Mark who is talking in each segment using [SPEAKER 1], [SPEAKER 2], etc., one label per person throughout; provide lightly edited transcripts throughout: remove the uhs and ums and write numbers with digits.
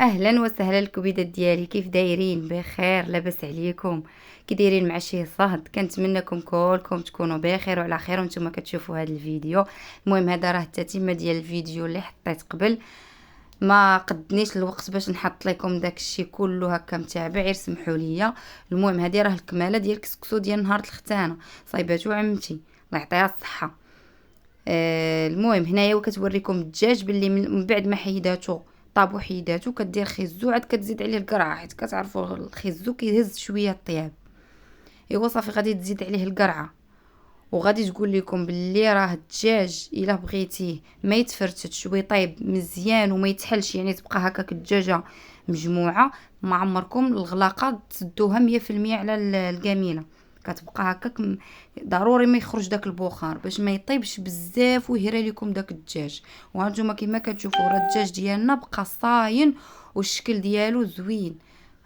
[SPEAKER 1] اهلا وسهلا الكبيدات ديالي، كيف دايرين؟ بخير؟ لاباس عليكم؟ كي دايرين مع شي صهد؟ كنتمنىكم كلكم تكونوا بخير وعلى خير وانتم كتشوفوا هذا الفيديو. المهم هذا راه التتمه ديال الفيديو اللي حطيت قبل، ما قدنيش الوقت باش نحط لكم داكشي كله هكا متابع، غير سمحوا لي. المهم هذه راه الكماله ديال الكسكسو ديال نهار الختانه، صايباتو عمتي الله يعطيها الصحه. المهم هنايا وكتوريكم الدجاج باللي من بعد ما حيداتو طابو حيداتو كدير خيزو، عاد كتزيد عليه القرعه، حيت كتعرفوا الخيزو كيهز شويه الطياب. ايوا صافي غادي تزيد عليه القرعه، وغادي تقول لكم باللي راه الدجاج الا بغيتيه ما يتفرتش ويطيب مزيان وما يتحلش، يعني تبقى هكاك الدجاجه مجموعه، ما عمركم الغلاقه تسدوها 100% على الكمينه، كتبقى هكاك ضروري ما يخرج داك البخار باش ما يطيبش بزاف ويهرى لكم داك الدجاج. وهانتوما كما كتشوفوا راه الدجاج ديالنا بقى صاين والشكل ديالو زوين.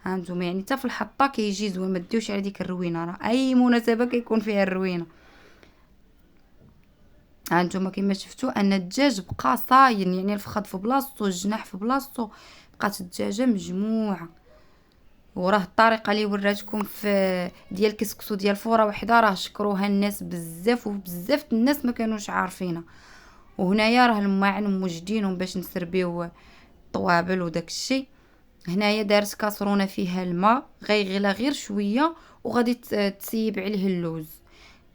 [SPEAKER 1] هانتوما يعني حتى في الحطه كيجي زوين، ما ديوش على ديك الروينه، راه اي مناسبه كيكون فيها الروينه. هانتوما كما شفتوا ان الدجاج بقى صاين، يعني الفخذ في بلاصتو الجناح في بلاصتو، بقات الدجاجه مجموعه. وراه الطريقه اللي وراتكم في ديال الكسكسو ديال فوره وحده راه شكروها الناس بزاف، وبزاف الناس ما كانوش عارفينها. وهنايا راه الماعن موجدينهم باش نسربيو الطوابل وداك الشيء. هنايا دارت كاسرونه فيها الماء غيغلى غير شويه، وغادي تسيب عليه اللوز،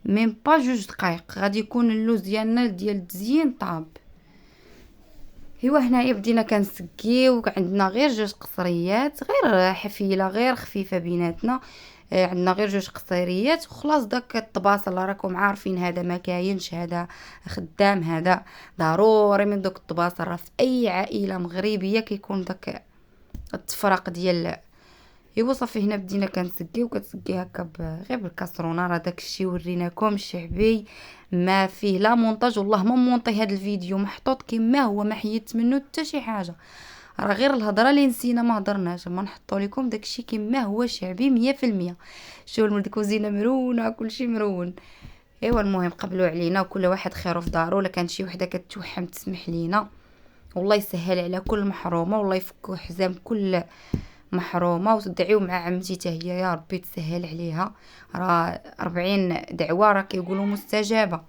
[SPEAKER 1] ميم با 2 دقائق غادي يكون اللوز ديالنا ديال التزيين طاب. ايوا هنايا بدينا كنسقيو، عندنا غير 2 قصريات، غير حفيله غير خفيفه بيناتنا. عندنا غير 2 قصيريات وخلاص. داك الطباصل راكم عارفين هذا ما كاينش، هذا خدام، هذا ضروري من دوك الطباصل، راه في اي عائله مغربيه كيكون داك التفرق ديال. ايوا صافي هنا بدينا كنسقيو، كتسقي هكا غير بالكاسرونه. راه داكشي وريناكم شعبي ما فيه لا مونتاج، والله ما مونطي هذا الفيديو محطوط كما هو، ما حيدت منه حتى شي حاجه، راه غير الهضره اللي نسينا ما هضرناش، ما نحطوا لكم داكشي كما هو شعبي 100%. شوفوا الكوزينه مرونه، كلشي مرون. ايوا المهم قبلوا علينا، وكل واحد خيرو في دارو. لا كان شي وحده كتوحم تسمح لينا، والله يسهل على كل محرومه، والله يفكوا حزام كل محرومه. وتدعيو مع عمتي حتى هي يا ربي تسهل عليها، راه 40 دعوه راه كيقولوا مستجابه،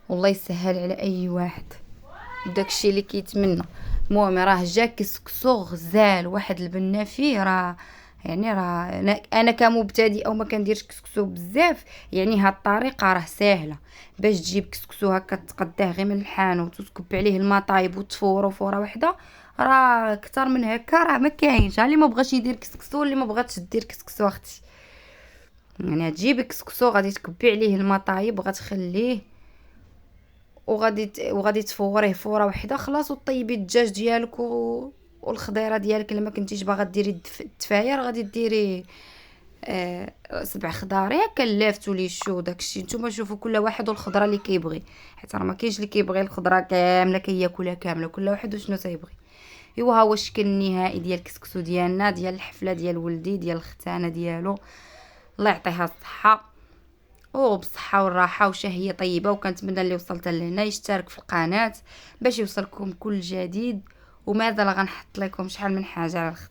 [SPEAKER 1] والله يسهل على اي واحد داكشي اللي كيتمنى. المهم راه جا كسكسو غزال، واحد البنه فيه راه يعني راه انا كمبتدئ او ما كنديرش كسكسو بزاف، يعني هاد الطريقه راه ساهله باش تجيب كسكسو هكا تقداه غير من الحانوت وتكب عليه الماء طايب وتفورو فوره وحده، راه اكثر من هكا راه ما كاينش. اللي ما بغاش يدير كسكسو، اللي ما بغاتش دير كسكسو اختي، يعني تجيبي كسكسو غادي تكبي عليه الماء طايب وغتخليه، وغادي تفوريه فوره وحده خلاص، وطيبي الدجاج ديالك والخضيره ديالك. لما كنتيش باغا ديري الدفاير غادي ديري 7 خضاري هكا لافتو لي شو داكشي. نتوما شوفوا كل واحد والخضره اللي كيبغي، حيت راه ما كاينش اللي كيبغي الخضره كامله كياكلها كامله، كل واحد وشنو تيبغي. ايوا ها هو الشكل النهائي ديال الكسكسو ديالنا، ديال الحفله ديال ولدي، ديال الختانه ديالو، الله يعطيها الصحه وبصحة والراحة وشهية طيبة. وكنتمنى اللي وصلت لهنا يشترك في القناة باش يوصلكم كل جديد، وماذا غنحط لكم شحال من حاجة على الخط.